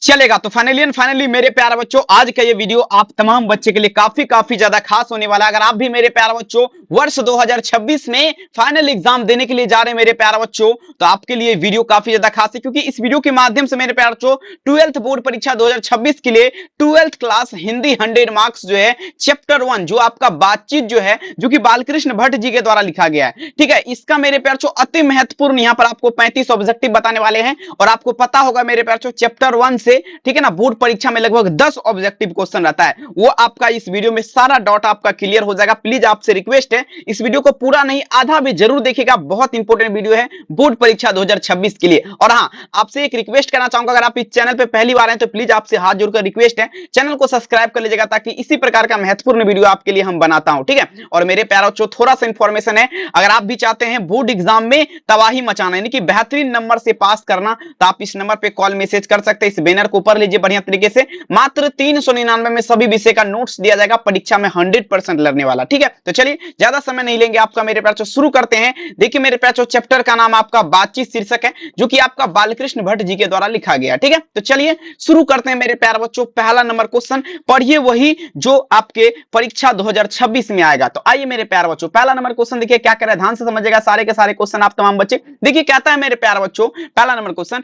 चलेगा। तो फाइनली मेरे प्यारे बच्चों, आज का ये वीडियो आप तमाम बच्चे के लिए काफी ज्यादा खास होने वाला है। अगर आप भी मेरे प्यारे बच्चों वर्ष 2026 में फाइनल एग्जाम देने के लिए जा रहे हैं मेरे प्यारे बच्चों, तो आपके लिए वीडियो काफी ज्यादा खास है, क्योंकि इस वीडियो के माध्यम से मेरे प्यारे बच्चों 12th बोर्ड परीक्षा 2026 के लिए 12th क्लास हिंदी 100 मार्क्स जो है चैप्टर 1 जो आपका बातचीत जो है, जो कि बालकृष्ण भट्ट जी के द्वारा लिखा गया है, ठीक है, इसका मेरे प्यारे बच्चों अति महत्वपूर्ण यहाँ पर आपको 35 ऑब्जेक्टिव बताने वाले हैं। और आपको पता होगा मेरे प्यारे बच्चों चैप्टर 1 से, ठीक है ना, बोर्ड परीक्षा में लगभग 10 ऑब्जेक्टिव क्वेश्चन रहता है, वो आपका इस वीडियो में सारा डाउट आपका क्लियर हो जाएगा। प्लीज आपसे रिक्वेस्ट है इस वीडियो को पूरा नहीं आधा भी जरूर देखिएगा, बहुत इंपॉर्टेंट वीडियो है बोर्ड परीक्षा 2026 के लिए। और हाँ, आपसे एक रिक्वेस्ट करना चाहूंगा, अगर आप इस चैनल पे पहली बार हैं तो प्लीज आपसे हाथ जोड़कर रिक्वेस्ट है चैनल को सब्सक्राइब कर लीजिएगा, ताकि इसी प्रकार का महत्वपूर्ण वीडियो आपके लिए हम बनाता हूं, ठीक है। और मेरे प्यारे बच्चों थोड़ा सा इंफॉर्मेशन है, अगर आप भी चाहते हैं बोर्ड एग्जाम में तबाही मचाना, यानी कि बेहतरीन नंबर से पास करना, तो आप इस नंबर पे कॉल मैसेज कर सकते हैं। इस बैनर को ऊपर लीजिए बढ़िया तरीके से, मात्र 399 में सभी विषय का नोट्स दिया जाएगा, परीक्षा में 100% लड़ने वाला, ठीक है। तो चलिए ज्यादा समय नहीं लेंगे आपका मेरे प्यारे, शुरू करते हैं। देखिए मेरे प्यारे, चैप्टर का नाम आपका बातचीत शीर्षक है, जो कि आपका बालकृष्ण भट्ट जी के द्वारा लिखा गया, ठीक है। तो चलिए शुरू करते हैं मेरे प्यारे बच्चों। पहला नंबर क्वेश्चन पढ़िए वही जो आपके परीक्षा 2026 में आएगा। तो आइए मेरे प्यारे बच्चों, पहला नंबर क्वेश्चन देखिए क्या कह रहा है, ध्यान से समझिएगा सारे के सारे क्वेश्चन आप तमाम बच्चे। देखिए कहता है मेरे प्यारे बच्चों पहला नंबर क्वेश्चन,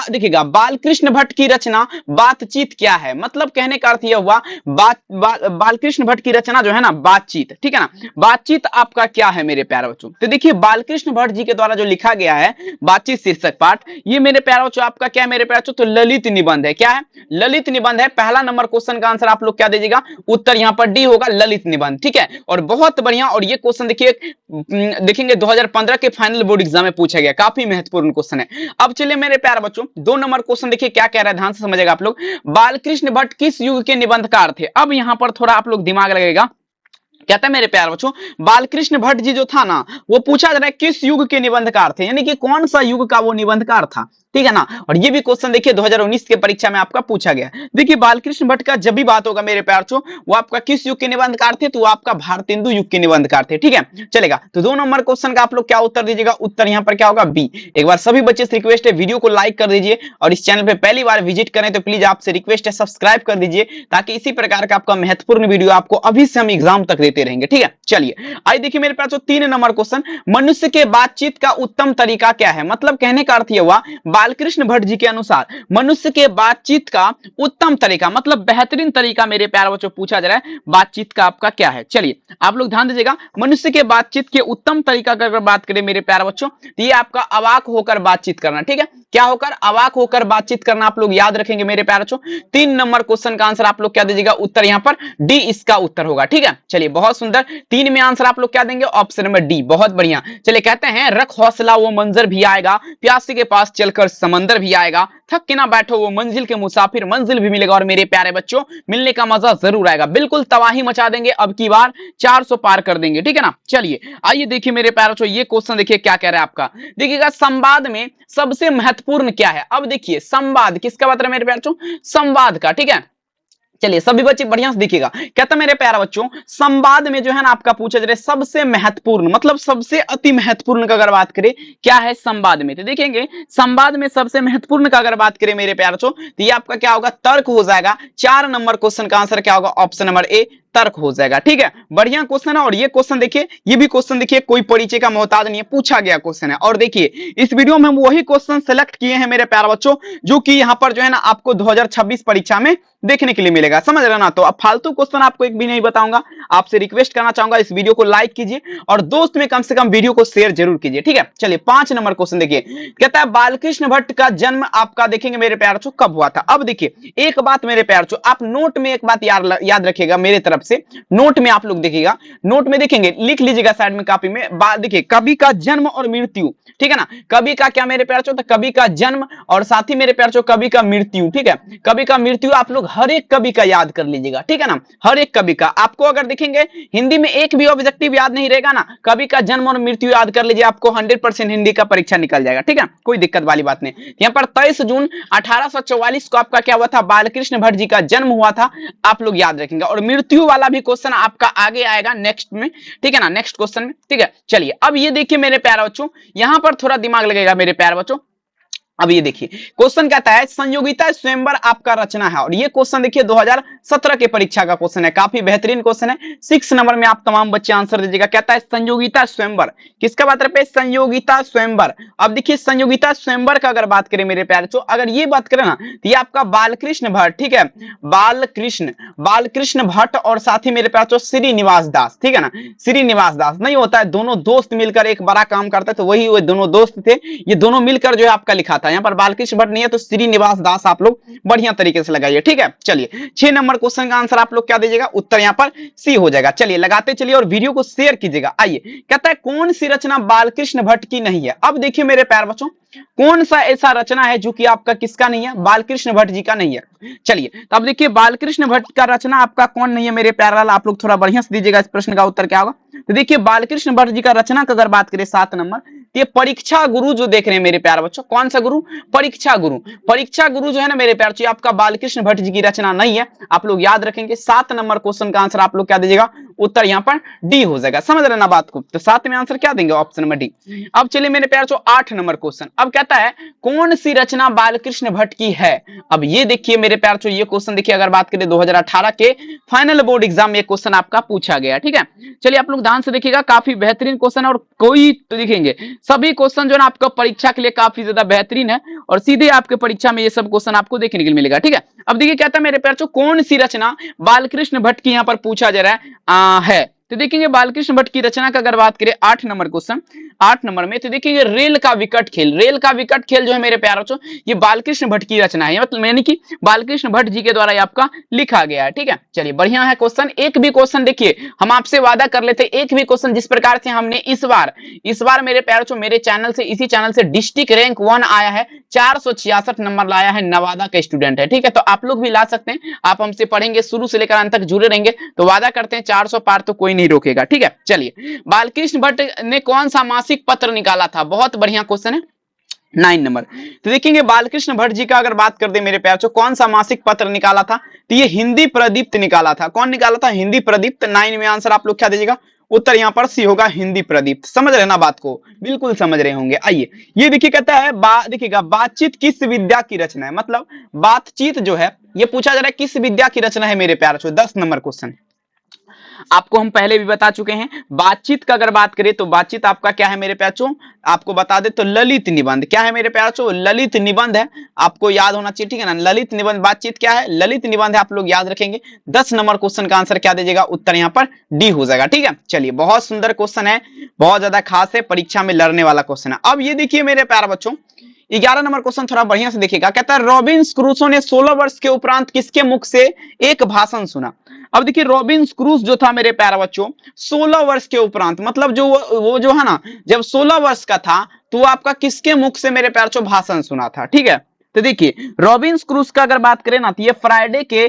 देखिएगा बालकृष्ण भट्ट की रचना बातचीत क्या है। मतलब कहने का अर्थ यह हुआ बालकृष्ण भट्ट की रचना जो है ना बातचीत, ठीक है ना, बातचीत आपका क्या है मेरे प्यारे बच्चों। तो देखिए बालकृष्ण भट्ट जी के द्वारा जो लिखा गया है बातचीत शीर्षक पाठ, ये मेरे प्यारे बच्चों आपका क्या है मेरे प्यारे बच्चों, तो ललित निबंध है। क्या है? ललित निबंध है। पहला नंबर क्वेश्चन का आंसर आप लोग क्या दीजिएगा, उत्तर यहां पर डी होगा, ललित निबंध, ठीक है। और बहुत बढ़िया, और ये क्वेश्चन देखिए देखेंगे 2015 के फाइनल बोर्ड एग्जाम में पूछा गया, काफी महत्वपूर्ण क्वेश्चन है। अब चलिए मेरे प्यारे बच्चों 2 नंबर क्वेश्चन देखिए क्या कह रहा है, ध्यान से समझिएगा आप लोग। बालकृष्ण भट्ट किस युग के निबंधकार थे। अब यहां पर थोड़ा आप लोग दिमाग लगेगा। कहता है मेरे प्यारे बच्चों बालकृष्ण भट्ट जी जो था ना, वो पूछा जा रहा है किस युग के निबंधकार थे, यानी कि कौन सा युग का वो निबंधकार था, ठीक है ना। और ये भी क्वेश्चन देखिए 2019 के परीक्षा में आपका पूछा गया। देखिए बालकृष्ण भट्ट का जब भी बात होगा मेरे प्यारे बच्चों, वो आपका किस युग के निबंधकार थे, तो वो आपका भारतेंदु युग के निबंधकार थे, ठीक है। चलेगा, तो 2 नंबर क्वेश्चन का आप लोग क्या उत्तर दीजिएगा, उत्तर यहां पर क्या होगा, बी। एक बार सभी बच्चे से रिक्वेस्ट है वीडियो को लाइक कर दीजिए, और इस चैनल पे पहली बार विजिट करें तो प्लीज आपसे रिक्वेस्ट है सब्सक्राइब कर दीजिए, ताकि इसी प्रकार का आपका महत्वपूर्ण वीडियो आपको अभी से हम एग्जाम तक देते रहेंगे, ठीक है। चलिए आइए देखिए मेरे पास 3 नंबर क्वेश्चन, मनुष्य के बातचीत का उत्तम तरीका क्या है। मतलब कहने का अर्थ यह हुआ बालकृष्ण भट्ट जी के अनुसार मनुष्य के बातचीत का उत्तम तरीका, मतलब बेहतरीन तरीका मेरे प्यारे बच्चों पूछा जा रहा है, बातचीत का आपका क्या है। चलिए आप लोग ध्यान दीजिएगा, मनुष्य के बातचीत के उत्तम तरीका का अगर बात करें मेरे प्यारे बच्चों, तो ये आपका अवाक होकर बातचीत करना, ठीक है। क्या होकर, अवाक होकर बातचीत करना, आप लोग याद रखेंगे मेरे प्यारे बच्चों। 3 नंबर क्वेश्चन का आंसर आप लोग क्या दीजिएगा, उत्तर यहां पर डी इसका उत्तर होगा, ठीक है। चलिए बहुत सुंदर, 3 में आंसर आप लोग क्या देंगे, ऑप्शन नंबर डी, बहुत बढ़िया। चलिए कहते हैं रख हौसला वो मंजर भी आएगा, प्यासे के पास चलकर समंदर भी आएगा, थक के ना बैठो वो मंजिल के मुसाफिर, मंजिल भी मिलेगा। और मेरे प्यारे बच्चों मिलने का मजा जरूर आएगा, बिल्कुल तबाही मचा देंगे, अब की बार 400 पार कर देंगे, ठीक है ना। चलिए आइए देखिए मेरे प्यारे बच्चों, ये क्वेश्चन देखिए क्या कह रहा है आपका। देखिएगा संवाद में सबसे महत्वपूर्ण क्या है। अब देखिए संवाद किसका बात है मेरे प्यारे बच्चों, संवाद का, ठीक है। चलिए सभी बच्चे बढ़िया से देखिएगा, कहता मेरे प्यारे बच्चों संवाद में जो है ना आपका पूछा जा रहा है सबसे महत्वपूर्ण, मतलब सबसे अति महत्वपूर्ण का अगर बात करें क्या है संवाद में, तो देखेंगे संवाद में सबसे महत्वपूर्ण का अगर बात करें मेरे प्यारे बच्चों, तो ये आपका क्या होगा, तर्क हो जाएगा। 4 नंबर क्वेश्चन का आंसर क्या होगा, ऑप्शन नंबर ए, तर्क हो जाएगा, ठीक है। बढ़िया क्वेश्चन है। और ये क्वेश्चन देखिए, ये भी क्वेश्चन देखिए कोई परिचय का मोहताज नहीं है, पूछा गया क्वेश्चन है। और देखिए इस वीडियो में हम वही क्वेश्चन सेलेक्ट किए हैं मेरे प्यारे बच्चों, जो कि यहाँ पर जो है ना आपको 2026 परीक्षा में देखने के लिए मिलेगा, समझ रहे ना। तो अब फालतू क्वेश्चन आपको एक भी नहीं बताऊंगा, आपसे रिक्वेस्ट करना चाहूंगा इस वीडियो को लाइक कीजिए, और दोस्त में कम से कम वीडियो को शेयर जरूर कीजिए, ठीक है। चलिए 5 नंबर क्वेश्चन देखिए, कहता है बालकृष्ण भट्ट का जन्म आपका देखेंगे मेरे प्यारे बच्चों कब हुआ था। अब देखिए एक बात मेरे प्यारे बच्चों, आप नोट में एक बात याद रखिएगा मेरे तरफ से, नोट में आप लोग देखिएगा, नोट में देखेंगे लिख लीजिएगा साइड में कॉपी में, देखिए कवि का जन्म और मृत्यु, ठीक है ना। कवि का क्या मेरे प्यारे बच्चों, तो कवि का जन्म, और साथ ही मेरे प्यारे बच्चों कवि का मृत्यु, ठीक है। कवि का मृत्यु आप लोग हर एक कवि का याद कर लीजिएगा, ठीक है ना, हर एक कवि का। आपको अगर देखेंगे हिंदी में एक भी ऑब्जेक्टिव याद नहीं रहेगा ना, कवि का जन्म और मृत्यु याद कर लीजिए, आपको 100% हिंदी का परीक्षा निकल जाएगा, ठीक है, कोई दिक्कत वाली बात नहीं। यहाँ पर 23 जून 1844 को आपका क्या हुआ था, बालकृष्ण भट्ट जी का जन्म हुआ था, आप लोग याद रखेंगे। और मृत्यु वाला भी क्वेश्चन आपका आगे आएगा नेक्स्ट में, ठीक है ना, नेक्स्ट क्वेश्चन में, ठीक है। चलिए अब ये देखिए मेरे प्यारे बच्चों, यहां पर थोड़ा दिमाग लगेगा मेरे प्यारे बच्चों। अब ये देखिए क्वेश्चन कहता है संयोगिता स्वयंवर आपका रचना है, और ये क्वेश्चन देखिए 2017 के परीक्षा का क्वेश्चन है, काफी बेहतरीन क्वेश्चन है। 6 नंबर में आप तमाम बच्चे आंसर दीजिएगा। कहता है संयोगिता स्वयंवर, किसका बात पे? संयोगिता स्वयंवर। अब देखिए संयोगिता स्वयंवर का अगर बात करें मेरे प्यारे, तो अगर ये बात करें ना तो ये आपका बालकृष्ण भट्ट, ठीक है, बालकृष्ण भट्ट और साथ ही मेरे प्यारे श्रीनिवास दास, ठीक है ना, श्रीनिवास दास नहीं होता है, दोनों दोस्त मिलकर एक बड़ा काम करते, तो वही वो दोनों दोस्त थे, ये दोनों मिलकर जो है आपका लिखा था। यहाँ पर बालकृष्ण भट्ट नहीं है तो श्रीनिवास दास आप लोग बढ़िया तरीके से लगाइए, ठीक है। चलिए 6 नंबर क्वेश्चन का आंसर आप लोग क्या दीजिएगा? उत्तर यहाँ पर सी हो जाएगा। चलिए लगाते चलिए और वीडियो को शेयर कीजिएगा। आइए कहता है कौन सी रचना बालकृष्ण भट्ट की नहीं है? अब देखिए मेरे प्यारे बच्चों, कौन सा ऐसा रचना है जो कि आपका किसका नहीं है? बालकृष्ण भट्ट जी का नहीं है। चलिए तो अब देखिए बालकृष्ण भट्ट का रचना आपका कौन नहीं है मेरे प्यारे लाल? आप लोग थोड़ा बढ़िया से दीजिएगा, इस प्रश्न का उत्तर क्या होगा? तो देखिए बालकृष्ण भट्ट जी का रचना का अगर बात करें 7 नंबर, ये परीक्षा गुरु जो देख रहे हैं मेरे प्यारे बच्चों, कौन सा गुरु? परीक्षा गुरु। परीक्षा गुरु जो है ना मेरे प्यारे बच्चों, आपका बालकृष्ण भट्ट जी की रचना नहीं है, आप लोग याद रखेंगे। 7 नंबर क्वेश्चन का आंसर आप लोग क्या दीजिएगा? उत्तर यहाँ पर डी हो जाएगा। समझ रहे ना बात को? तो 7 में आंसर क्या देंगे? Option number D. अब चलिए मेरे प्यारे बच्चों 8 नंबर क्वेश्चन, अब कहता है कौन सी रचना बालकृष्ण भट्ट की है? अब ये देखिए मेरे प्यारे बच्चों, ये क्वेश्चन देखिए अगर बात करें 2018 के फाइनल बोर्ड एग्जाम में क्वेश्चन आपका पूछा गया, ठीक है। चलिए आप लोग ध्यान से देखिएगा, काफी बेहतरीन क्वेश्चन है, और कोई तो देखेंगे सभी क्वेश्चन जो है ना आपका परीक्षा के लिए काफी ज्यादा बेहतरीन है, और सीधे आपके परीक्षा में ये सब क्वेश्चन आपको देखने के लिए मिलेगा, ठीक है। अब देखिए कहता है मेरे प्यारे बच्चों कौन सी रचना बालकृष्ण भट्ट की यहाँ पर पूछा जा रहा है। तो देखेंगे बालकृष्ण भट्ट की रचना का अगर बात करें 8 नंबर क्वेश्चन, 8 नंबर में तो देखेंगे रेल का विकट खेल। रेल का विकट खेल जो है मेरे प्यारे बच्चों, ये बालकृष्ण भट्ट की रचना है, मतलब यानी कि बालकृष्ण भट्ट जी के द्वारा ये आपका लिखा गया है, ठीक है। चलिए बढ़िया है क्वेश्चन। एक भी क्वेश्चन देखिए हम आपसे वादा कर लेते, एक भी क्वेश्चन जिस प्रकार से हमने इस बार मेरे प्यारे बच्चों मेरे चैनल से, इसी चैनल से डिस्ट्रिक्ट रैंक 1 आया है, 466 नंबर लाया है, नवादा का स्टूडेंट है, ठीक है। तो आप लोग भी ला सकते हैं, आप हमसे पढ़ेंगे, शुरू से लेकर अंत तक जुड़े रहेंगे, तो वादा करते हैं 400 पार तो कोई नहीं रोकेगा, ठीक है। चलिए बालकृष्ण भट्ट ने कौन सा मासिक पत्र निकाला था? बहुत बढ़िया क्वेश्चन है। 9 नंबर तो देखेंगे बालकृष्ण भट्ट जी का अगर बात कर दे मेरे प्यारे बच्चों, कौन सा मासिक पत्र निकाला था? तो ये हिंदी प्रदीप्त निकाला था। कौन निकाला था? हिंदी प्रदीप्त। 9 में आंसर आप लोग क्या दीजिएगा? उत्तर यहाँ पर सी होगा, हिंदी प्रदीप्त। समझ रहे ना बात को? बिल्कुल समझ रहे होंगे। आइए ये देखिए कहता है देखिएगा बातचीत किस विद्या की रचना है? मतलब बातचीत जो है ये पूछा जा रहा है किस विद्या की रचना है मेरे प्यारे बच्चों? 10 नंबर क्वेश्चन आपको हम पहले भी बता चुके हैं। बातचीत का अगर बात करें तो बातचीत आपका क्या है मेरे प्याचों? आपको बता दे तो ललित निबंध। क्या है मेरे प्याचों? ललित निबंध है, आपको याद होना चाहिए, ठीक है ना। ललित निबंध बातचीत क्या है? ललित निबंध है, आप लोग याद रखेंगे। 10 नंबर क्वेश्चन का आंसर क्या दीजिएगा? उत्तर यहाँ पर डी हो जाएगा, ठीक है। चलिए बहुत सुंदर क्वेश्चन है, बहुत ज्यादा खास है, परीक्षा में लड़ने वाला क्वेश्चन है। अब ये देखिए मेरे प्यारे बच्चों 11 नंबर क्वेश्चन थोड़ा बढ़िया से देखिएगा। कहता है रॉबिन्स क्रूसो ने 16 वर्ष के उपरांत किसके मुख से एक भाषण सुना? अब देखिए रॉबिन्स क्रूस जो था मेरे प्यारे बच्चों 16 वर्ष के उपरांत, मतलब जो वो जो है ना जब 16 वर्ष का था तो आपका किसके मुख से मेरे प्यारे बच्चों भाषण सुना था, ठीक है। तो देखिए रॉबिन्स क्रूस का अगर बात करें ना तो ये फ्राइडे के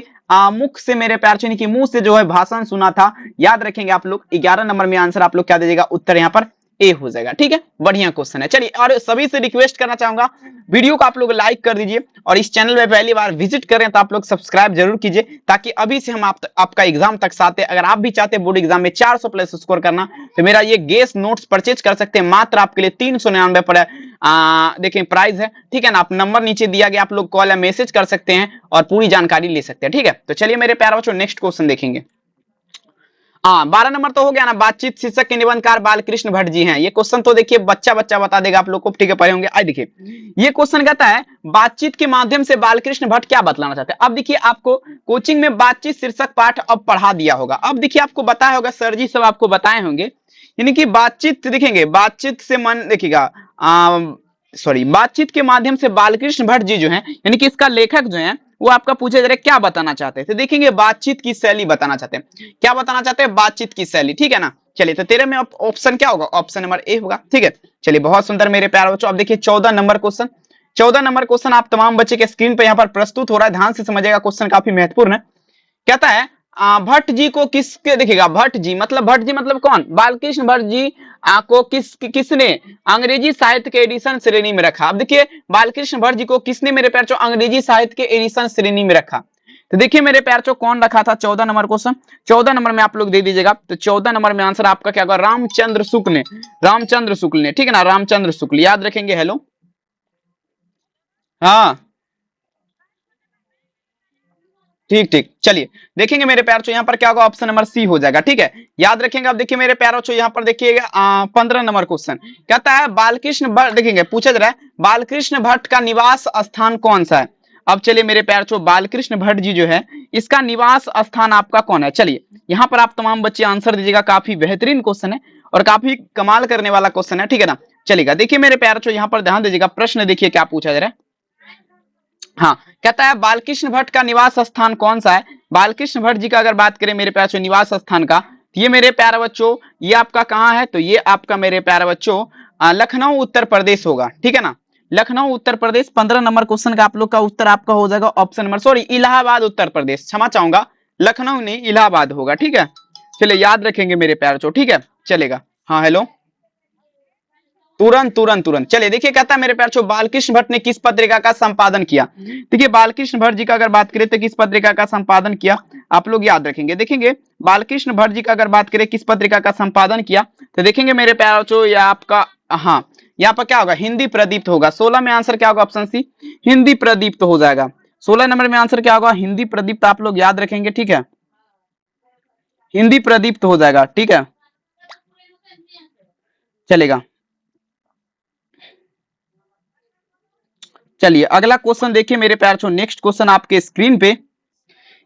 मुख से मेरे प्यारे बच्चों की मुंह से जो है भाषण सुना था, याद रखेंगे आप लोग। 11 नंबर में आंसर आप लोग क्या दीजिएगा? उत्तर यहाँ पर ए हो जाएगा, ठीक है। बढ़िया क्वेश्चन है। चलिए और सभी से रिक्वेस्ट करना चाहूंगा वीडियो को आप लोग लाइक कर दीजिए, और इस चैनल में पहली बार विजिट करें तो आप लोग सब्सक्राइब जरूर कीजिए, ताकि अभी से हम आपका एग्जाम तक साथ हैं। अगर आप भी चाहते हैं बोर्ड एग्जाम में 400 प्लस स्कोर करना तो मेरा ये गेस नोट्स परचेज कर सकते हैं, मात्र आपके लिए 399 पर देखिए प्राइस है, ठीक है ना। आप नंबर नीचे दिया गया, आप लोग कॉल या मैसेज कर सकते हैं और पूरी जानकारी ले सकते हैं, ठीक है। तो चलिए मेरे प्यारे बच्चों नेक्स्ट क्वेश्चन देखेंगे। 12 नंबर तो हो गया ना, बातचीत शीर्षक के निबंधकार बालकृष्ण भट्ट जी हैं। ये क्वेश्चन तो देखिए बच्चा बता देगा आप लोग को, ठीक है, पढ़े होंगे। आई देखिए ये क्वेश्चन कहता है बातचीत के माध्यम से बालकृष्ण भट्ट क्या बतलाना चाहते हैं? अब देखिए आपको कोचिंग में बातचीत शीर्षक पाठ अब पढ़ा दिया होगा। अब देखिए आपको बताया होगा, सर जी सब आपको बताए होंगे, यानी कि बातचीत देखेंगे, बातचीत से मन देखिएगा बातचीत के माध्यम से बालकृष्ण भट्ट जी जो है, यानी कि इसका लेखक जो है वो आपका पूछे जा रहे क्या बताना चाहते हैं? तो देखेंगे बातचीत की शैली बताना चाहते हैं। क्या बताना चाहते हैं? बातचीत की शैली, ठीक है ना। चलिए तो 13 में ऑप्शन क्या होगा? ऑप्शन नंबर ए होगा, ठीक है। चलिए बहुत सुंदर मेरे प्यारे बच्चों। अब देखिए 14 नंबर क्वेश्चन, 14 नंबर क्वेश्चन आप तमाम बच्चे के स्क्रीन पर यहाँ पर प्रस्तुत हो रहा है, ध्यान से समझिएगा, क्वेश्चन काफी महत्वपूर्ण है। कहता है भट्ट जी को किसके देखिएगा, भट्ट जी मतलब कौन? बालकृष्ण भट्ट जी को किसने अंग्रेजी साहित्य के एडिशन श्रेणी में रखा? अब देखिए बालकृष्ण भट्ट जी को किसने मेरे प्यारे अंग्रेजी साहित्य के एडिशन श्रेणी में रखा? तो देखिए मेरे प्यारे कौन रखा था? 14 नंबर क्वेश्चन, 14 नंबर में आप लोग दे दीजिएगा। तो 14 नंबर में आंसर आपका क्या होगा? रामचंद्र शुक्ल ने, ठीक है ना, रामचंद्र शुक्ल, याद रखेंगे। हेलो हाँ ठीक ठीक, चलिए देखेंगे मेरे प्यार चो यहाँ पर क्या होगा, ऑप्शन नंबर सी हो जाएगा। ठीक है, याद रखेंगे। अब देखिए मेरे प्यारों चो यहाँ पर देखिएगा 15 नंबर क्वेश्चन कहता है बालकृष्ण भट्ट, देखेंगे पूछा जा रहा है बालकृष्ण भट्ट का निवास स्थान कौन सा है। अब चलिए मेरे प्यार चो बालकृष्ण भट्ट जी जो है इसका निवास स्थान आपका कौन है। चलिए यहाँ पर आप तमाम बच्चे आंसर दीजिएगा, काफी बेहतरीन क्वेश्चन है और काफी कमाल करने वाला क्वेश्चन है। ठीक है ना, चलेगा। देखिए मेरे प्यार चो यहाँ पर ध्यान दीजिएगा, प्रश्न देखिए क्या पूछा जा रहा है। हाँ, कहता है बालकृष्ण भट्ट का निवास स्थान कौन सा है। बालकृष्ण भट्ट जी का अगर बात करें मेरे प्यारे निवास स्थान का, तो ये मेरे प्यारे बच्चों ये आपका कहाँ है, तो ये आपका मेरे प्यारे बच्चों लखनऊ उत्तर प्रदेश होगा। ठीक है ना, लखनऊ उत्तर प्रदेश। 15 नंबर क्वेश्चन का आप लोग का उत्तर आपका हो जाएगा option number, sorry Allahabad Uttar Pradesh, क्षमा चाहूंगा, लखनऊ नहीं इलाहाबाद होगा। ठीक है, चलिए याद रखेंगे मेरे प्यारे बच्चों। ठीक है, चलेगा। हाँ हेलो, तुरंत तुरंत तुरंत। चलिए देखिए कहता है मेरे प्यारे बच्चों बालकृष्ण भट्ट ने किस पत्रिका का संपादन किया। देखिए बालकृष्ण भट्ट जी का अगर बात करें तो किस पत्रिका का संपादन किया, आप लोग याद रखेंगे। देखेंगे बालकृष्ण भट्ट जी का अगर बात करें किस पत्रिका का संपादन किया, तो देखेंगे मेरे प्यारे बच्चों ये आपका, हाँ यहाँ पर क्या होगा, हिंदी प्रदीप्त होगा। 16 में आंसर क्या होगा, ऑप्शन सी हिंदी प्रदीप्त हो जाएगा। 16 नंबर में आंसर क्या होगा, हिंदी प्रदीप्त, आप लोग याद रखेंगे। ठीक है, हिंदी प्रदीप्त हो जाएगा। ठीक है, चलेगा। चलिए अगला क्वेश्चन देखिए मेरे प्यार छो, नेक्स्ट क्वेश्चन आपके स्क्रीन पे,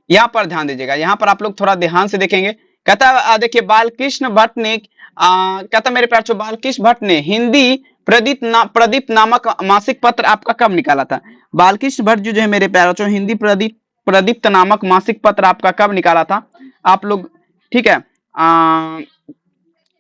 यहाँ पर ध्यान दीजिएगा। यहाँ पर आप लोग थोड़ा ध्यान से देखेंगे। कहता देखिए बालकृष्ण भट्ट ने कहता मेरे प्यार छो बालकृष्ण भट्ट ने हिंदी प्रदीप नामक मासिक पत्र आपका कब निकाला था। बालकृष्ण भट्ट जो है मेरे प्यार छो हिंदी प्रदीप्त नामक मासिक पत्र आपका कब निकाला था, आप लोग ठीक है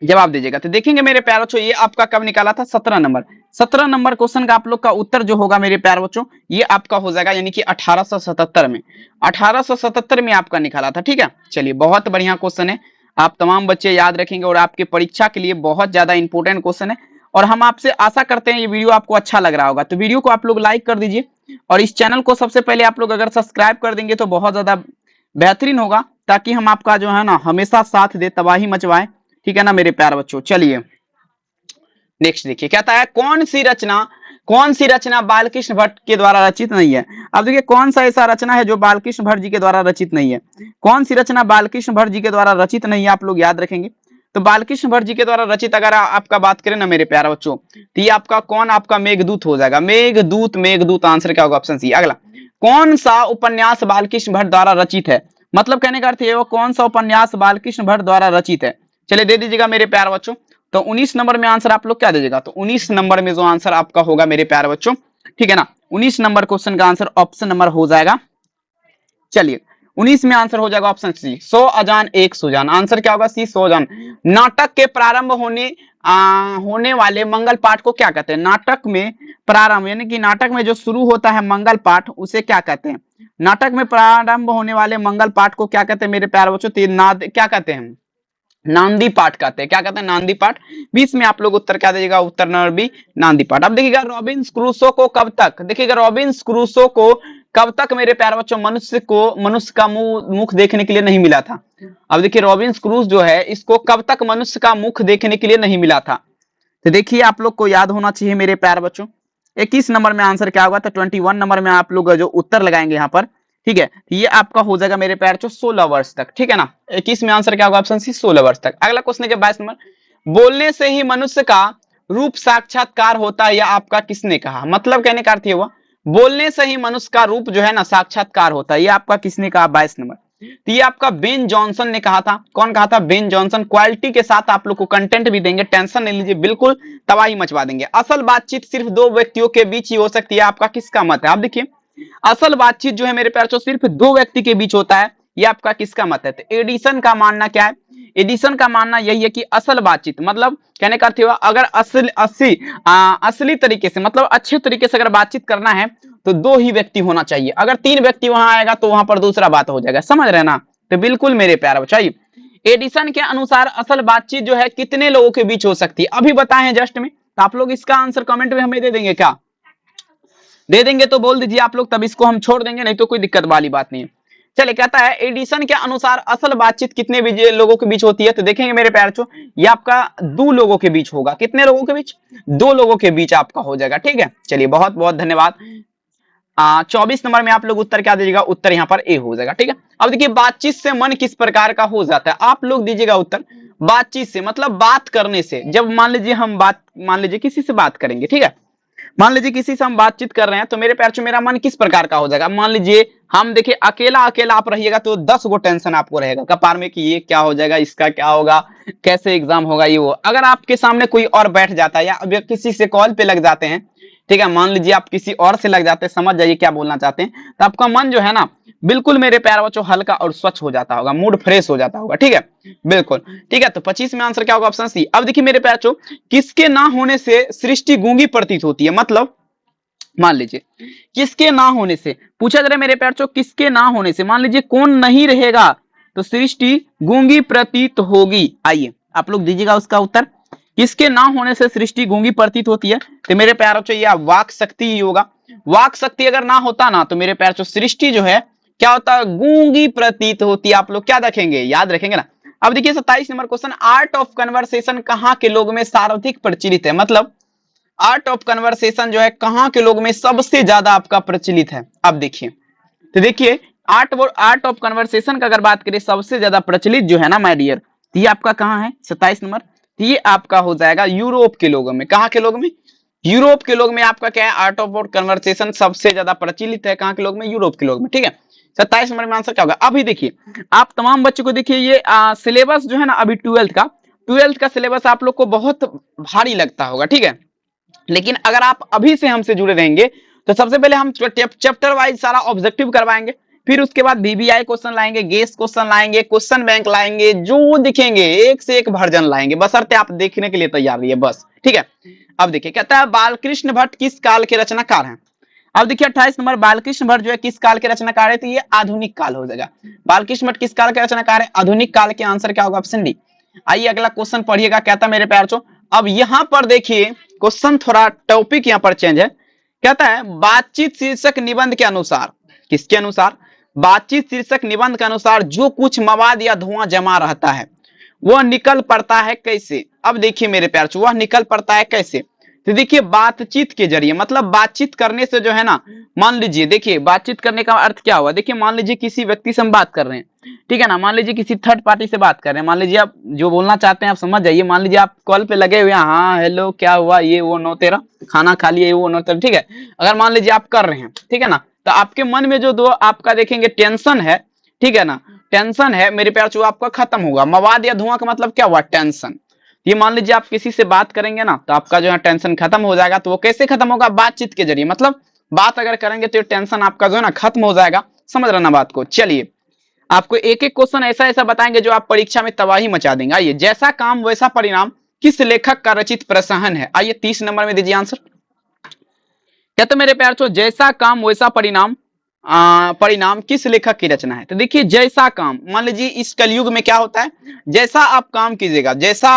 जवाब दीजिएगा। तो देखेंगे मेरे प्यारे बच्चों ये आपका कब निकाला था, 17 नंबर। 17 नंबर क्वेश्चन का आप लोग का उत्तर जो होगा मेरे प्यारे बच्चों ये आपका हो जाएगा, यानी कि 1877 में, 1877 में आपका निकाला था। ठीक है, चलिए बहुत बढ़िया क्वेश्चन है, आप तमाम बच्चे याद रखेंगे और आपके परीक्षा के लिए बहुत ज्यादा इंपॉर्टेंट क्वेश्चन है। और हम आपसे आशा करते हैं ये वीडियो आपको अच्छा लग रहा होगा, तो वीडियो को आप लोग लाइक कर दीजिए और इस चैनल को सबसे पहले आप लोग अगर सब्सक्राइब कर देंगे तो बहुत ज्यादा बेहतरीन होगा, ताकि हम आपका जो है ना हमेशा साथ दे, तबाही मचवाए। ठीक है ना मेरे प्यारे बच्चों, चलिए नेक्स्ट देखिए कहता है कौन सी रचना बालकृष्ण भट्ट के द्वारा रचित नहीं है। अब देखिए कौन सा ऐसा रचना है जो बालकृष्ण भट्ट जी के द्वारा रचित नहीं है, कौन सी रचना बालकृष्ण भट्ट जी के द्वारा रचित नहीं है, आप लोग याद रखेंगे। तो बालकृष्ण भट्ट जी के द्वारा रचित अगर आपका बात करें ना मेरे प्यारे बच्चों, तो ये आपका कौन, आपका मेघदूत हो जाएगा। मेघदूत आंसर क्या होगा, ऑप्शन सी। अगला कौन सा उपन्यास बालकृष्ण भट्ट द्वारा रचित है, मतलब कहने का अर्थ है वो कौन सा उपन्यास बालकृष्ण भट्ट द्वारा रचित है। चलिए दे दीजिएगा मेरे प्यारे बच्चों। तो 19 नंबर में आंसर आप लोग क्या दीजिएगा, तो 19 नंबर में जो आंसर आपका होगा मेरे प्यारे बच्चों, ठीक है ना, 19 नंबर क्वेश्चन का आंसर ऑप्शन नंबर हो जाएगा। चलिए 19 में आंसर हो जाएगा ऑप्शन सी, 100 अजान एक सुजान। आंसर क्या होगा, सी 100 अजान। नाटक के प्रारंभ होने वाले मंगल पाठ को क्या कहते हैं। नाटक में प्रारंभ यानी कि नाटक में जो शुरू होता है मंगल पाठ उसे क्या कहते हैं। नाटक में प्रारंभ होने वाले मंगल पाठ को क्या कहते हैं मेरे प्यारे बच्चों, क्या कहते हैं, नांदी पाठ कहते हैं। क्या कहते हैं, नांदी पाठ। 20 में आप लोग उत्तर क्या दीजिएगा, उत्तर नंबर बी नांदी पाठ। अब देखिएगा रॉबिन्स क्रूसो को कब तक, देखिएगा रॉबिन्स क्रूसो को कब तक मेरे प्यारे बच्चों मनुष्य का मुख देखने के लिए नहीं मिला था। अब देखिए रॉबिन्स क्रूज जो है इसको कब तक मनुष्य का मुख देखने के लिए नहीं मिला था, तो देखिए आप लोग को याद होना चाहिए मेरे प्यारे बच्चों। 21 नंबर में आंसर क्या होगा, तो 21 नंबर में आप लोग जो उत्तर लगाएंगे यहाँ पर, ठीक है, ये आपका हो जाएगा मेरे प्यारे बच्चों 16 वर्ष तक। ठीक है ना, 21 में आंसर क्या होगा, ऑप्शन सी 16 वर्ष तक। अगला क्वेश्चन है 22 नंबर, बोलने से ही मनुष्य का रूप साक्षात्कार होता है, या आपका किसने कहा। मतलब कहने का अर्थ ये हुआ बोलने से ही मनुष्य का रूप जो है ना साक्षात्कार होता है, ये आपका किसने कहा, 22 नंबर। तो ये आपका बेन जॉनसन ने कहा था। कौन कहा था, बेन जॉनसन। क्वालिटी के साथ आप लोग को कंटेंट भी देंगे, टेंशन नहीं लीजिए, बिल्कुल तबाही मचवा देंगे। असल बातचीत सिर्फ दो व्यक्तियों के बीच ही हो सकती है, आपका किसका मत है। आप देखिए असल बातचीत जो है मेरे प्यारे बच्चों सिर्फ दो व्यक्ति के बीच होता है, ये आपका किसका मत है। तो एडिसन का मानना क्या है, एडिसन का मानना यही है कि असल बातचीत मतलब कहने का अर्थ हुआ अगर असली तरीके से मतलब अच्छे तरीके से अगर बातचीत करना है तो दो ही व्यक्ति होना चाहिए। अगर तीन व्यक्ति वहां आएगा तो वहां पर दूसरा बात हो जाएगा, समझ रहे ना। तो बिल्कुल मेरे प्यारे बच्चों एडिसन के अनुसार असल बातचीत जो है कितने लोगों के बीच हो सकती है, अभी बताएं जस्ट में। तो आप लोग इसका आंसर कमेंट में हमें दे देंगे, क्या दे देंगे तो बोल दीजिए आप लोग, तब इसको हम छोड़ देंगे, नहीं तो कोई दिक्कत वाली बात नहीं है। चलिए कहता है एडिसन के अनुसार असल बातचीत कितने लोगों के बीच होती है। तो देखेंगे मेरे प्यारे बच्चों ये आपका दो लोगों के बीच होगा। कितने लोगों के बीच, दो लोगों के बीच आपका हो जाएगा। ठीक है, चलिए बहुत बहुत धन्यवाद। 24 नंबर में आप लोग उत्तर क्या दीजिएगा, उत्तर यहाँ पर ए हो जाएगा। ठीक है, अब देखिए बातचीत से मन किस प्रकार का हो जाता है, आप लोग दीजिएगा उत्तर बातचीत से, मतलब बात करने से। जब मान लीजिए हम मान लीजिए किसी से बात करेंगे, ठीक है, मान लीजिए किसी से हम बातचीत कर रहे हैं, तो मेरे प्यार मेरा मन किस प्रकार का हो जाएगा। मान लीजिए हम देखिए अकेला अकेला आप रहिएगा तो 10 गो टेंशन आपको रहेगा कपार में कि ये क्या हो जाएगा, इसका क्या होगा, कैसे एग्जाम होगा, ये वो। अगर आपके सामने कोई और बैठ जाता है या अब किसी से कॉल पे लग जाते हैं, ठीक है, मान लीजिए आप किसी और से लग जाते हैं, समझ जाइए क्या बोलना चाहते हैं, तो आपका मन जो है ना बिल्कुल मेरे प्यारे बच्चों हल्का और स्वच्छ हो जाता होगा, मूड फ्रेश हो जाता होगा। ठीक है, बिल्कुल ठीक है। तो 25 में आंसर क्या होगा, ऑप्शन सी। अब देखिए मेरे प्यारे बच्चों, किसके ना होने से सृष्टि गूंगी प्रतीत होती है, मतलब मान लीजिए किसके ना होने से पूछा जा रहा है मेरे प्यारे बच्चों, किसके ना होने से, मान लीजिए कौन नहीं रहेगा तो सृष्टि गूंगी प्रतीत होगी। आइए आप लोग दीजिएगा उसका उत्तर, किसके ना होने से सृष्टि गूंगी प्रतीत होती है। तो मेरे प्यारे बच्चों ये वाक शक्ति ही होगा। वाक शक्ति अगर ना होता ना तो मेरे प्यारे बच्चों सृष्टि जो है क्या होता है, गूंगी प्रतीत होती है। आप लोग क्या रखेंगे, याद रखेंगे ना। अब देखिए 27 number question, art of conversation कहाँ के लोग में सर्वाधिक प्रचलित है, मतलब आर्ट ऑफ कन्वर्सेशन जो है कहाँ के लोग में सबसे ज्यादा आपका प्रचलित है। अब देखिए तो देखिए आर्ट ऑफ कन्वर्सेशन का अगर बात करें सबसे ज्यादा प्रचलित जो है ना माय डियर, तो ये आपका कहाँ है 27 नंबर, तो ये आपका हो जाएगा यूरोप के लोगों में। कहाँ के लोग में, यूरोप के लोग में आपका क्या है, आर्ट ऑफ कन्वर्सेशन सबसे ज्यादा प्रचलित है। कहाँ के लोग में, यूरोप के लोग में। ठीक है, 27 नंबर में आंसर क्या होगा। अभी देखिए आप तमाम बच्चों को देखिए ये सिलेबस जो है ना अभी 12th का सिलेबस आप लोग को बहुत भारी लगता होगा। ठीक है, लेकिन अगर आप अभी से हमसे जुड़े रहेंगे तो सबसे पहले हम चैप्टर वाइज सारा ऑब्जेक्टिव करवाएंगे, फिर उसके बाद बीबीआई क्वेश्चन लाएंगे, गेस क्वेश्चन लाएंगे, क्वेश्चन बैंक लाएंगे, जो दिखेंगे एक से एक वर्जन लाएंगे, बशर्ते आप देखने के लिए तैयार रहिए बस। ठीक है, अब देखिए कहता है बालकृष्ण भट्ट किस काल के रचनाकार हैं। अब देखिए 28 नंबर, बालकृष्ण भट्ट जो है किस काल के रचनाकार है, तो ये आधुनिक काल हो जाएगा। बालकृष्ण भट्ट किस काल के रचनाकार है, आधुनिक काल के। आंसर क्या होगा, ऑप्शन डी। आइए अगला क्वेश्चन पढ़िएगा, कहता मेरे प्यार चो, अब यहां पर देखिए क्वेश्चन थोड़ा टॉपिक यहां पर चेंज है। कहता है बातचीत शीर्षक निबंध के अनुसार, किसके अनुसार, बातचीत शीर्षक निबंध के अनुसार जो कुछ मवाद या धुआं जमा रहता है वह निकल पड़ता है कैसे। अब देखिए मेरे प्यार वह निकल पड़ता है कैसे, तो देखिए बातचीत के जरिए, मतलब बातचीत करने से जो है ना, मान लीजिए देखिए बातचीत करने का अर्थ क्या हुआ, देखिए मान लीजिए किसी व्यक्ति से हम बात कर रहे हैं, ठीक है ना, मान लीजिए किसी थर्ड पार्टी से बात कर रहे हैं, मान लीजिए आप जो बोलना चाहते हैं आप समझ जाइए, मान लीजिए आप कॉल पे लगे हुए हैं, हाँ हेलो क्या हुआ, ये वो नो तेरा, खाना खा लिए, वो नो तेरा। ठीक है, अगर मान लीजिए आप कर रहे हैं, ठीक है ना, तो आपके मन में जो दो आपका देखेंगे टेंशन है, ठीक है ना, टेंशन है मेरे प्यार जो आपका खत्म होगा। मवाद या धुआं का मतलब क्या हुआ, टेंशन। ये मान लीजिए आप किसी से बात करेंगे ना तो आपका जो है टेंशन खत्म हो जाएगा। तो वो कैसे खत्म होगा, बातचीत के जरिए, मतलब बात अगर करेंगे तो टेंशन आपका जो है ना खत्म हो जाएगा। समझ रहे ना बात को। चलिए आपको एक एक क्वेश्चन ऐसा ऐसा बताएंगे जो आप परीक्षा में तबाही मचा देंगे। आइए, जैसा काम वैसा परिणाम किस लेखक का रचित प्रसहन है। आइए 30 नंबर में दीजिए आंसर। क्या तो मेरे प्यार चो जैसा काम वैसा परिणाम परिणाम किस लेखक की रचना है। तो देखिए जैसा काम, मान लीजिए इस कलयुग में क्या होता है, जैसा आप काम कीजिएगा, जैसा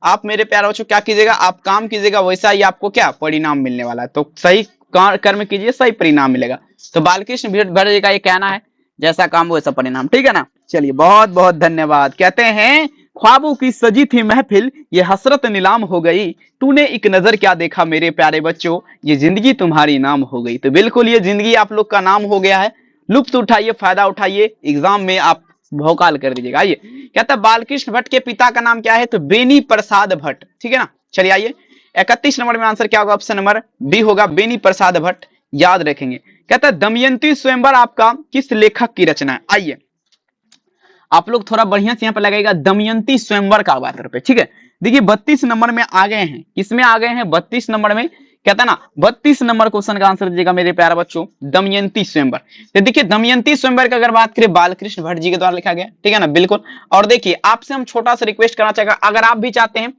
आप मेरे प्यारे बच्चों क्या कीजिएगा, आप काम कीजिएगा वैसा ही आपको क्या परिणाम मिलने वाला है। तो सही कर्म कीजिए, सही परिणाम मिलेगा। तो बालकृष्ण भट्ट जी का ये कहना है, जैसा काम वैसा परिणाम। ठीक है ना, चलिए बहुत बहुत धन्यवाद। कहते हैं ख्वाबों की सजी थी महफिल ये हसरत नीलाम हो गई, तूने एक नजर क्या देखा मेरे प्यारे बच्चों, ये जिंदगी तुम्हारी नाम हो गई। तो बिल्कुल ये जिंदगी आप लोग का नाम हो गया है। लुत्फ उठाइए, फायदा उठाइए, एग्जाम में आप भौकाल कर दीजिएगा। आइए कहता है बालकृष्ण भट्ट के पिता का नाम क्या है, तो बेनी प्रसाद भट्ट। ठीक है ना, चलिए आइए 31 नंबर में आंसर क्या होगा, ऑप्शन नंबर बी होगा, बेनी प्रसाद भट्ट। याद रखेंगे। कहता है दमयंती स्वयंवर आपका किस लेखक की रचना है। आइए आप लोग थोड़ा बढ़िया से यहाँ पर लगाएगा दमयंती स्वयंवर का बात पे। ठीक है, देखिए 32 नंबर में आ गए हैं, किसमें आ गए हैं, 32 नंबर में। कहता है ना 32 नंबर क्वेश्चन का आंसर दीजिएगा मेरे प्यारे बच्चों, दमयंती स्वयंवर। तो देखिए दमयंती स्वयंवर की अगर बात करें बालकृष्ण भट्ट जी के द्वारा लिखा गया। ठीक है ना, बिल्कुल। और देखिए आपसे हम छोटा सा रिक्वेस्ट करना चाहेगा, अगर आप भी चाहते हैं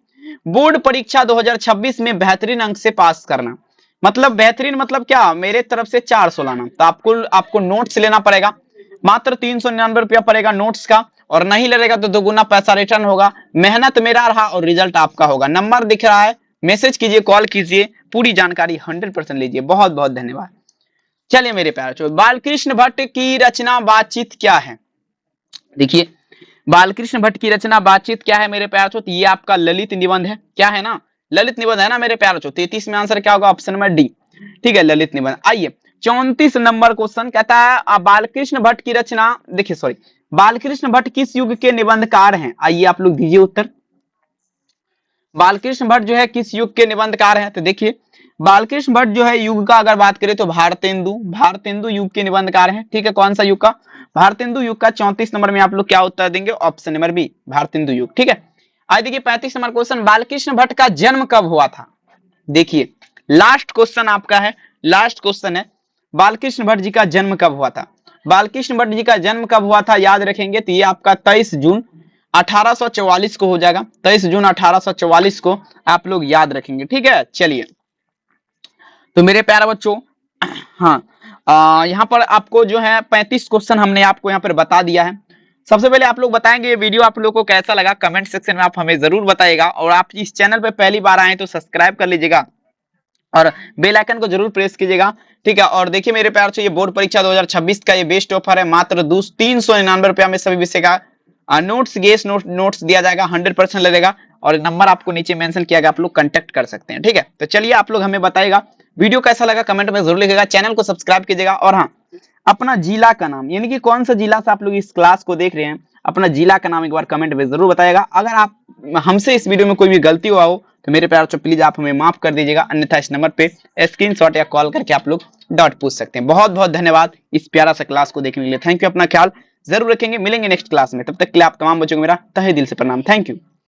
बोर्ड परीक्षा 2026 में बेहतरीन अंक से पास करना, मतलब बेहतरीन मतलब क्या, मेरे तरफ से 400 लाना, तो आपको नोट्स लेना पड़ेगा। मात्र 399 रुपया पड़ेगा नोट्स का, और नहीं लेगा तो दोगुना पैसा रिटर्न होगा। मेहनत मेरा रहा और रिजल्ट आपका होगा। नंबर दिख रहा है, मैसेज कीजिए, कॉल कीजिए, पूरी जानकारी 100% लीजिए। बहुत बहुत धन्यवाद। चलिए मेरे प्यारे, बालकृष्ण भट्ट की रचना बातचीत क्या है। देखिए बालकृष्ण भट्ट की रचना बातचीत क्या है मेरे प्यारे, ये आपका ललित निबंध है। क्या है ना, ललित निबंध है ना मेरे प्यारे। 33 में आंसर क्या होगा, ऑप्शन नंबर डी। ठीक है, ललित निबंध। आइए 34 नंबर क्वेश्चन कहता है बालकृष्ण भट्ट की रचना, देखिए सॉरी, बालकृष्ण भट्ट किस युग के निबंधकार हैं? आइए आप लोग दीजिए उत्तर। बालकृष्ण भट्ट जो है किस युग के निबंधकार हैं? तो देखिए बालकृष्ण भट्ट जो है युग का अगर बात करें तो भारतेंदु युग के निबंधकार हैं। ठीक है, कौन सा युग का? भारतेंदु युग का। 34 नंबर में आप लोग क्या उत्तर देंगे? ऑप्शन नंबर बी, भारतेंदु युग। ठीक है, आज देखिए 35 नंबर क्वेश्चन, बालकृष्ण भट्ट का जन्म कब हुआ था? देखिए लास्ट क्वेश्चन आपका है, लास्ट क्वेश्चन है, बालकृष्ण भट्ट जी का जन्म कब हुआ था? बालकृष्ण भट्ट जी का जन्म कब हुआ था याद रखेंगे तो ये आपका 23 जून 1844 को हो जाएगा। 23 जून 1844 को आप लोग याद रखेंगे। ठीक है, चलिए तो मेरे प्यारे बच्चों, हाँ यहाँ पर आपको जो है 35 क्वेश्चन हमने आपको यहाँ पर बता दिया है। सबसे पहले आप लोग बताएंगे ये वीडियो आप लोगों को कैसा लगा, कमेंट सेक्शन में आप हमें जरूर बताइएगा। और आप इस चैनल पे पहली बार आए तो सब्सक्राइब कर लीजिएगा और बेल आइकन को जरूर प्रेस कीजिएगा। ठीक है, और देखिए मेरे प्यार से ये बोर्ड परीक्षा 2026 का ये बेस्ट ऑफर है, मात्र 399 रुपया में सभी विषय का नोट्स गेस नोट्स दिया जाएगा, 100% लगेगा और नंबर आपको नीचे मेंशन किया गया, आप लोग कांटेक्ट कर सकते हैं। ठीक है, तो चलिए आप लोग हमें बताइएगा वीडियो कैसा लगा, कमेंट में जरूर लिखिएगा, चैनल को सब्सक्राइब कीजिएगा। और हाँ, अपना जिला का नाम, यानी कि कौन सा जिला से आप लोग इस क्लास को देख रहे हैं, अपना जिला का नाम एक बार कमेंट में जरूर बताइएगा। अगर आप हमसे इस वीडियो में कोई भी गलती हुआ हो तो मेरे प्यार से प्लीज आप हमें माफ कर दीजिएगा, अन्यथा इस नंबर पे स्क्रीनशॉट या कॉल करके आप लोग डाउट पूछ सकते हैं। बहुत बहुत धन्यवाद इस प्यारा सा क्लास को देखने के लिए। थैंक यू, अपना ख्याल जरूर रखेंगे, मिलेंगे नेक्स्ट क्लास में। तब तक के लिए आप तमाम बच्चों को मेरा तहे दिल से प्रणाम। Thank you.